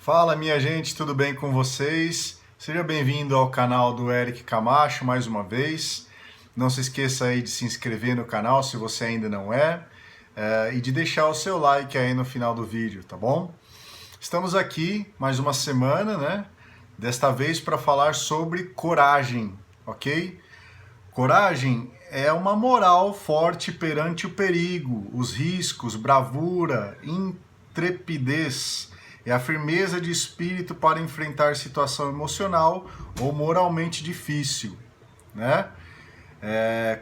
Fala, minha gente, tudo bem com vocês? Seja bem-vindo ao canal do Eric Camacho mais uma vez. Não se esqueça aí de se inscrever no canal se você ainda não é, e de deixar o seu like aí no final do vídeo, tá bom? Estamos aqui mais uma semana, né? Desta vez para falar sobre coragem, ok? Coragem é uma moral forte perante o perigo, os riscos, bravura, intrepidez. É a firmeza de espírito para enfrentar situação emocional ou moralmente difícil, né?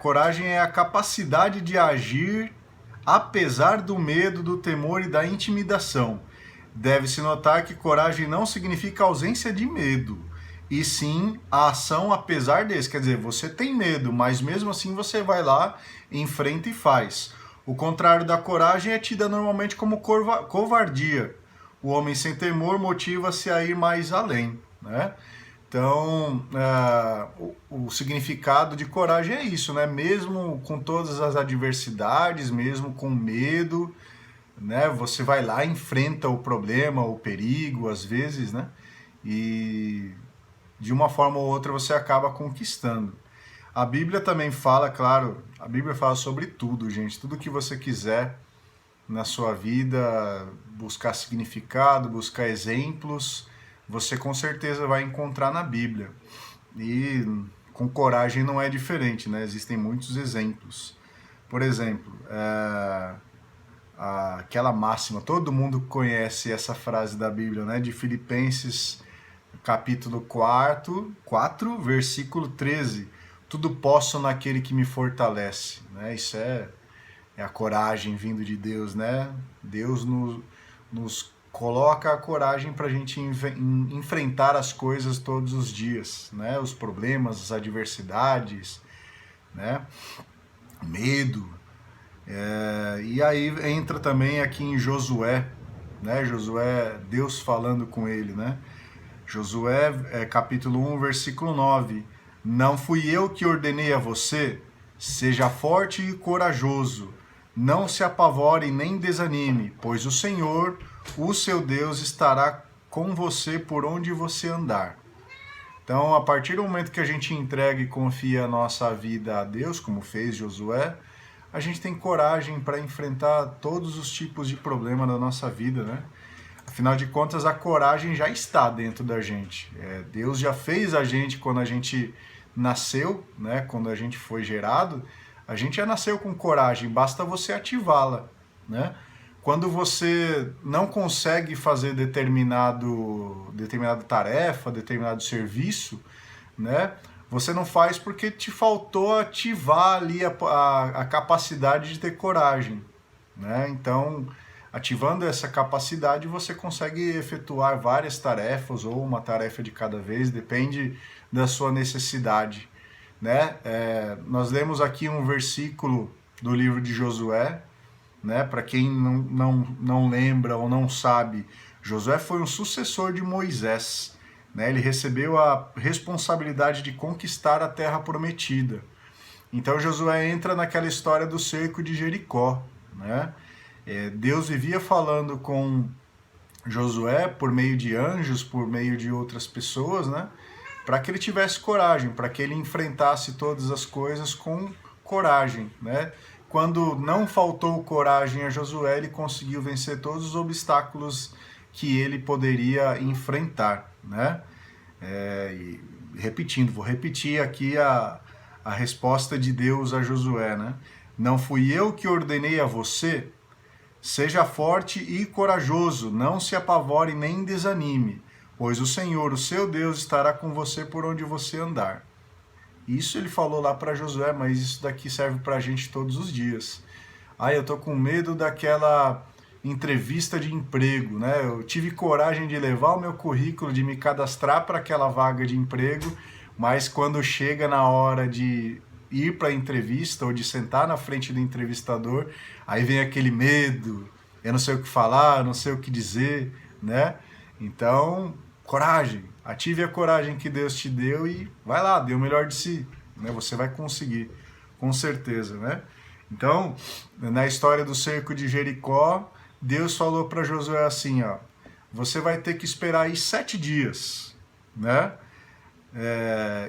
Coragem é a capacidade de agir apesar do medo, do temor e da intimidação. Deve-se notar que coragem não significa ausência de medo, e sim a ação apesar desse. Quer dizer, você tem medo, mas mesmo assim você vai lá, enfrenta e faz. O contrário da coragem é tida normalmente como covardia. O homem sem temor motiva-se a ir mais além, né? Então, o significado de coragem é isso, né? Mesmo com todas as adversidades, mesmo com medo, né? Você vai lá, enfrenta o problema, o perigo, às vezes, né? E de uma forma ou outra você acaba conquistando. A Bíblia também fala, claro, a Bíblia fala sobre tudo, gente. Tudo que você quiser na sua vida, buscar significado, buscar exemplos, você com certeza vai encontrar na Bíblia. E com coragem não é diferente, né? Existem muitos exemplos. Por exemplo, aquela máxima, todo mundo conhece essa frase da Bíblia, né? De Filipenses, capítulo 4, versículo 13. Tudo posso naquele que me fortalece, né? Isso é a coragem vindo de Deus, né? Deus nos coloca a coragem para a gente enfrentar as coisas todos os dias, né? Os problemas, as adversidades, né? Medo. E aí entra também aqui em Josué, né? Josué, Deus falando com ele, né? Josué, capítulo 1, versículo 9. Não fui eu que ordenei a você? Seja forte e corajoso. Não se apavore nem desanime, pois o Senhor, o seu Deus, estará com você por onde você andar. Então, a partir do momento que a gente entrega e confia a nossa vida a Deus, como fez Josué, a gente tem coragem para enfrentar todos os tipos de problema da nossa vida, né? Afinal de contas, a coragem já está dentro da gente. Deus já fez a gente quando a gente nasceu, né? Quando a gente foi gerado, a gente já nasceu com coragem, basta você ativá-la, né? Quando você não consegue fazer determinada tarefa, determinado serviço, né? Você não faz porque te faltou ativar ali a capacidade de ter coragem, né? Então, ativando essa capacidade, você consegue efetuar várias tarefas ou uma tarefa de cada vez, depende da sua necessidade, né? Nós lemos aqui um versículo do livro de Josué, né? Para quem não lembra ou não sabe, Josué foi um sucessor de Moisés, né? Ele recebeu a responsabilidade de conquistar a terra prometida. Então Josué entra naquela história do cerco de Jericó, né? Deus vivia falando com Josué por meio de anjos, por meio de outras pessoas, né? Para que ele tivesse coragem, para que ele enfrentasse todas as coisas com coragem, né? Quando não faltou coragem a Josué, ele conseguiu vencer todos os obstáculos que ele poderia enfrentar, né? E repetindo, vou repetir aqui a resposta de Deus a Josué, né? Não fui eu que ordenei a você? Seja forte e corajoso, não se apavore nem desanime, pois o Senhor, o seu Deus, estará com você por onde você andar. Isso ele falou lá para Josué, mas isso daqui serve para a gente todos os dias. Eu tô com medo daquela entrevista de emprego, né? Eu tive coragem de levar o meu currículo, de me cadastrar para aquela vaga de emprego, mas quando chega na hora de ir para a entrevista ou de sentar na frente do entrevistador, aí vem aquele medo, eu não sei o que falar, eu não sei o que dizer, né? Então, coragem, ative a coragem que Deus te deu e vai lá, dê o melhor de si, né? Você vai conseguir, com certeza, né? Então, na história do cerco de Jericó, Deus falou para Josué assim, ó: você vai ter que esperar aí 7 dias, né?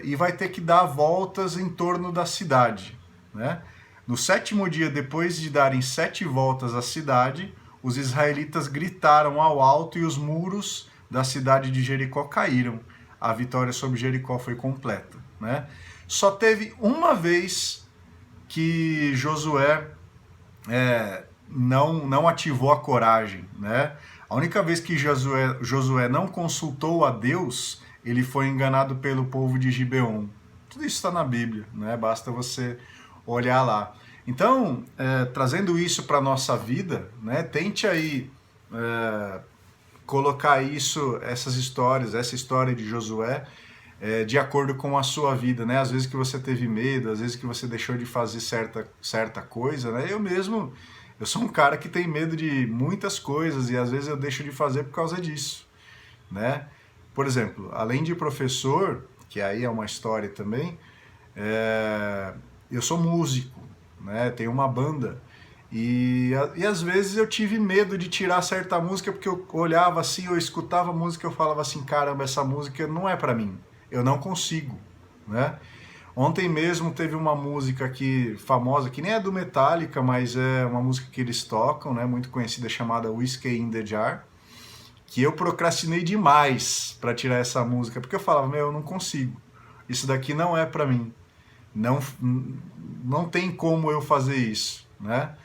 E vai ter que dar voltas em torno da cidade, né? No 7º dia, depois de darem 7 voltas à cidade, os israelitas gritaram ao alto e os muros da cidade de Jericó caíram. A vitória sobre Jericó foi completa, né? Só teve uma vez que Josué não ativou a coragem, né? A única vez que Josué não consultou a Deus, ele foi enganado pelo povo de Gibeon. Tudo isso está na Bíblia, né? Basta você olhar lá. Então, trazendo isso para a nossa vida, né? Tente aí colocar essas histórias, essa história de Josué, de acordo com a sua vida, né? Às vezes que você teve medo, às vezes que você deixou de fazer certa coisa, né? Eu sou um cara que tem medo de muitas coisas e às vezes eu deixo de fazer por causa disso, né? Por exemplo, além de professor, que aí é uma história também, eu sou músico, né? Tenho uma banda e às vezes eu tive medo de tirar certa música porque eu olhava assim, eu escutava a música e eu falava assim, caramba, essa música não é para mim, eu não consigo, né? Ontem mesmo teve uma música aqui famosa, que nem é do Metallica, mas é uma música que eles tocam, né, muito conhecida, chamada Whiskey in the Jar, que eu procrastinei demais para tirar essa música, porque eu falava, eu não consigo, isso daqui não é para mim, não tem como eu fazer isso, né?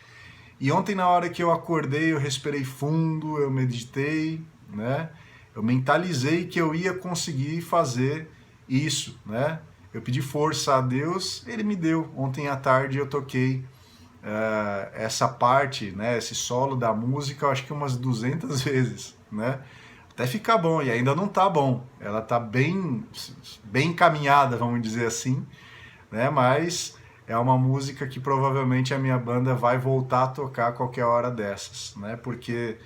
E ontem na hora que eu acordei, eu respirei fundo, eu meditei, né? Eu mentalizei que eu ia conseguir fazer isso, né? Eu pedi força a Deus, Ele me deu. Ontem à tarde eu toquei essa parte, né, esse solo da música, eu acho que umas 200 vezes, né? Até ficar bom, e ainda não tá bom. Ela tá bem encaminhada, vamos dizer assim, né? Mas é uma música que provavelmente a minha banda vai voltar a tocar a qualquer hora dessas, né? Porque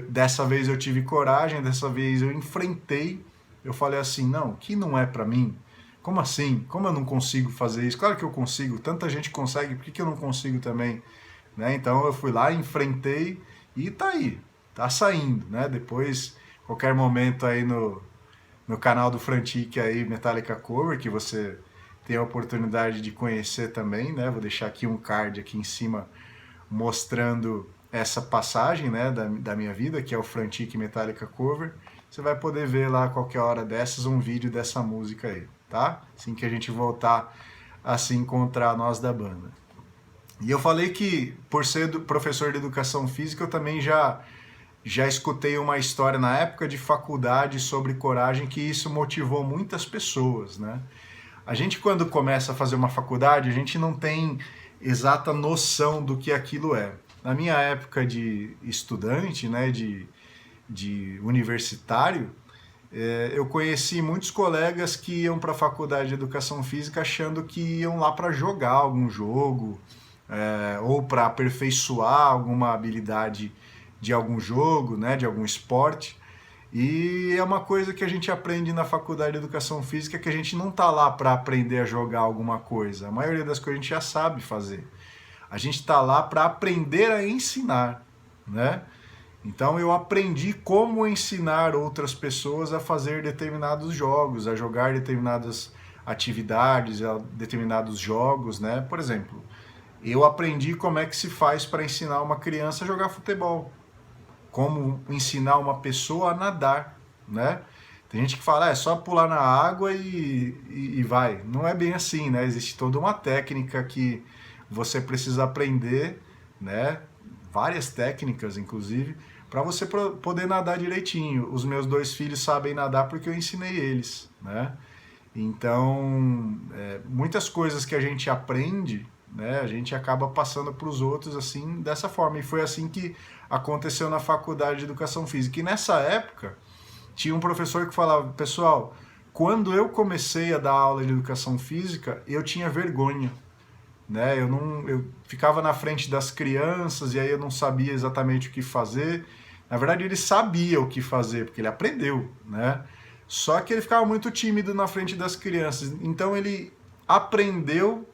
dessa vez eu tive coragem, dessa vez eu enfrentei, eu falei assim, não, que não é para mim. Como assim? Como eu não consigo fazer isso? Claro que eu consigo, tanta gente consegue, por que eu não consigo também? Né? Então eu fui lá, enfrentei e tá aí, tá saindo, né? Depois, qualquer momento aí no canal do Frantic aí, Metallica Cover, que você tem a oportunidade de conhecer também, né? Vou deixar aqui um card aqui em cima mostrando essa passagem, né, da minha vida, que é o Frantic Metallica Cover. Você vai poder ver lá a qualquer hora dessas um vídeo dessa música aí, tá? Assim que a gente voltar a se encontrar, nós da banda. E eu falei que, por ser professor de educação física, eu também já escutei uma história na época de faculdade sobre coragem, que isso motivou muitas pessoas, né? A gente, quando começa a fazer uma faculdade, a gente não tem exata noção do que aquilo é. Na minha época de estudante, né, de universitário, eu conheci muitos colegas que iam para a faculdade de educação física achando que iam lá para jogar algum jogo, ou para aperfeiçoar alguma habilidade de algum jogo, né, de algum esporte. E é uma coisa que a gente aprende na faculdade de educação física, que a gente não está lá para aprender a jogar alguma coisa. A maioria das coisas a gente já sabe fazer. A gente está lá para aprender a ensinar, né? Então eu aprendi como ensinar outras pessoas a fazer determinados jogos, a jogar determinadas atividades, a determinados jogos, né? Por exemplo, eu aprendi como é que se faz para ensinar uma criança a jogar futebol, como ensinar uma pessoa a nadar, né? Tem gente que fala, é só pular na água e vai. Não é bem assim, né? Existe toda uma técnica que você precisa aprender, né? Várias técnicas, inclusive, para você poder nadar direitinho. Os meus 2 filhos sabem nadar porque eu ensinei eles, né? Então, muitas coisas que a gente aprende, né, a gente acaba passando para os outros assim, dessa forma. E foi assim que aconteceu na faculdade de educação física. E nessa época, tinha um professor que falava, pessoal, quando eu comecei a dar aula de educação física, eu tinha vergonha, né? Eu ficava na frente das crianças e aí eu não sabia exatamente o que fazer. Na verdade, ele sabia o que fazer, porque ele aprendeu, né? Só que ele ficava muito tímido na frente das crianças. Então ele aprendeu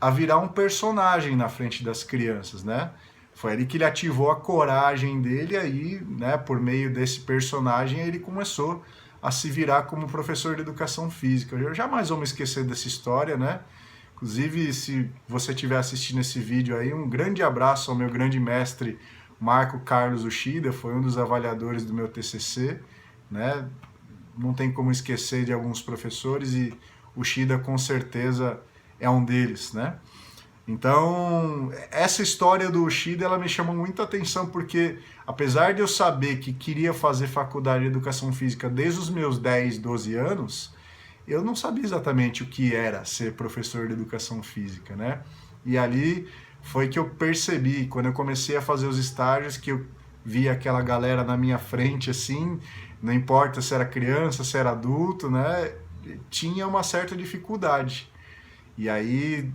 a virar um personagem na frente das crianças, né? Foi ali que ele ativou a coragem dele, aí, né, por meio desse personagem, ele começou a se virar como professor de educação física. Eu jamais vou me esquecer dessa história, né? Inclusive, se você estiver assistindo esse vídeo aí, um grande abraço ao meu grande mestre Marco Carlos Uchida, foi um dos avaliadores do meu TCC, né? Não tem como esquecer de alguns professores e o Uchida com certeza é um deles, né? Então, essa história do Uchida, ela me chamou muita atenção porque, apesar de eu saber que queria fazer faculdade de educação física desde os meus 10, 12 anos, eu não sabia exatamente o que era ser professor de educação física, né? E ali foi que eu percebi, quando eu comecei a fazer os estágios, que eu vi aquela galera na minha frente, assim, não importa se era criança, se era adulto, né? Tinha uma certa dificuldade. E aí,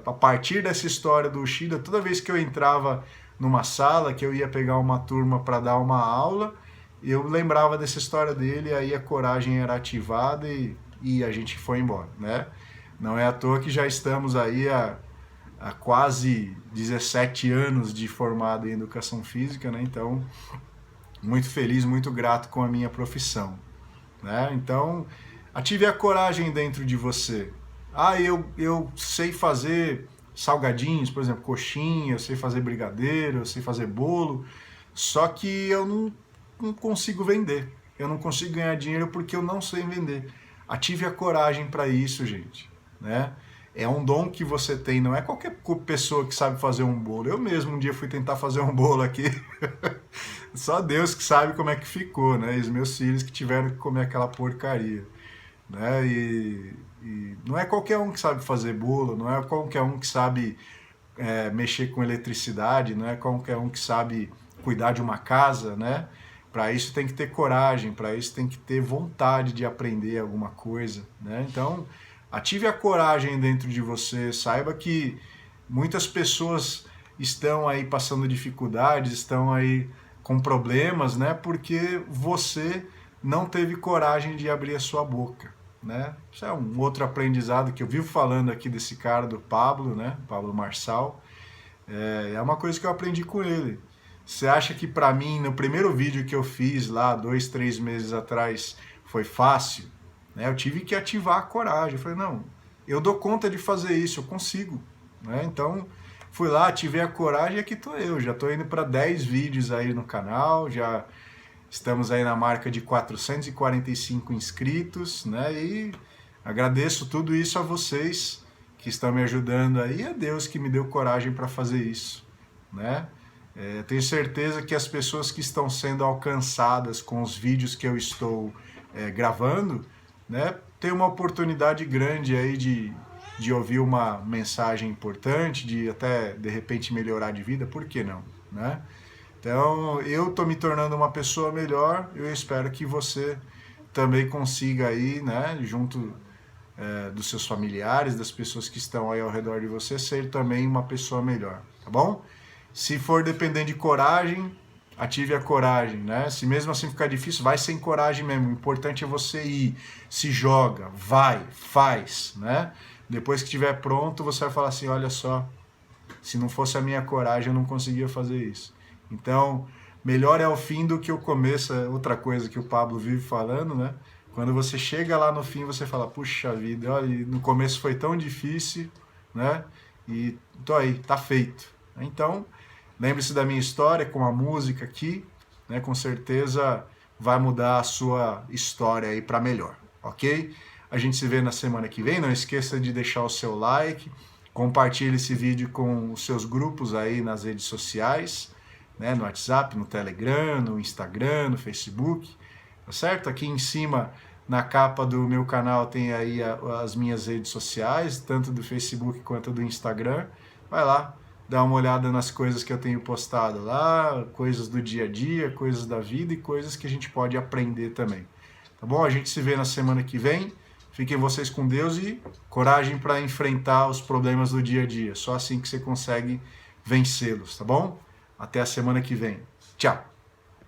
a partir dessa história do Uchida, toda vez que eu entrava numa sala, que eu ia pegar uma turma para dar uma aula, eu lembrava dessa história dele, aí a coragem era ativada e a gente foi embora, né? Não é à toa que já estamos aí há quase 17 anos de formado em educação física, né? Então, muito feliz, muito grato com a minha profissão, né? Então, ative a coragem dentro de você. Ah, eu sei fazer salgadinhos, por exemplo, coxinha, eu sei fazer brigadeiro, eu sei fazer bolo, só que eu não consigo vender. Eu não consigo ganhar dinheiro porque eu não sei vender. Ative a coragem para isso, gente, né? É um dom que você tem, não é qualquer pessoa que sabe fazer um bolo. Eu mesmo um dia fui tentar fazer um bolo aqui, só Deus que sabe como é que ficou, né? E os meus filhos que tiveram que comer aquela porcaria, né? E não é qualquer um que sabe fazer bolo, não é qualquer um que sabe mexer com eletricidade, não é qualquer um que sabe cuidar de uma casa, né? Para isso tem que ter coragem, para isso tem que ter vontade de aprender alguma coisa, né? Então, ative a coragem dentro de você, saiba que muitas pessoas estão aí passando dificuldades, estão aí com problemas, né? Porque você não teve coragem de abrir a sua boca, né? Isso é um outro aprendizado que eu vivo falando aqui desse cara, do Pablo, né? Pablo Marçal. É uma coisa que eu aprendi com ele. Você acha que para mim, no primeiro vídeo que eu fiz lá, 2, 3 meses atrás, foi fácil? Né? Eu tive que ativar a coragem. Eu falei, não, eu dou conta de fazer isso, eu consigo. Né? Então, fui lá, ativei a coragem e aqui estou eu. Já estou indo para 10 vídeos aí no canal, já estamos aí na marca de 445 inscritos, né? E agradeço tudo isso a vocês que estão me ajudando aí, e a Deus que me deu coragem para fazer isso, né? Tenho certeza que as pessoas que estão sendo alcançadas com os vídeos que eu estou gravando, né, tem uma oportunidade grande aí de ouvir uma mensagem importante, de até de repente melhorar de vida, por que não, né? Então, eu estou me tornando uma pessoa melhor, eu espero que você também consiga aí, né, junto dos seus familiares, das pessoas que estão aí ao redor de você, ser também uma pessoa melhor, tá bom? Se for dependendo de coragem, ative a coragem, né? Se mesmo assim ficar difícil, vai sem coragem mesmo. O importante é você ir, se joga, vai, faz, né? Depois que estiver pronto, você vai falar assim, olha só, se não fosse a minha coragem, eu não conseguia fazer isso. Então, melhor é o fim do que o começo, é outra coisa que o Pablo vive falando, né? Quando você chega lá no fim, você fala, puxa vida, olha, no começo foi tão difícil, né? E tô aí, tá feito. Então, lembre-se da minha história com a música aqui, né? Com certeza vai mudar a sua história aí para melhor, ok? A gente se vê na semana que vem. Não esqueça de deixar o seu like, compartilhe esse vídeo com os seus grupos aí nas redes sociais, né? No WhatsApp, no Telegram, no Instagram, no Facebook, tá certo? Aqui em cima, na capa do meu canal, tem aí as minhas redes sociais, tanto do Facebook quanto do Instagram. Vai lá, dá uma olhada nas coisas que eu tenho postado lá, coisas do dia a dia, coisas da vida e coisas que a gente pode aprender também. Tá bom? A gente se vê na semana que vem. Fiquem vocês com Deus e coragem para enfrentar os problemas do dia a dia. Só assim que você consegue vencê-los, tá bom? Até a semana que vem. Tchau!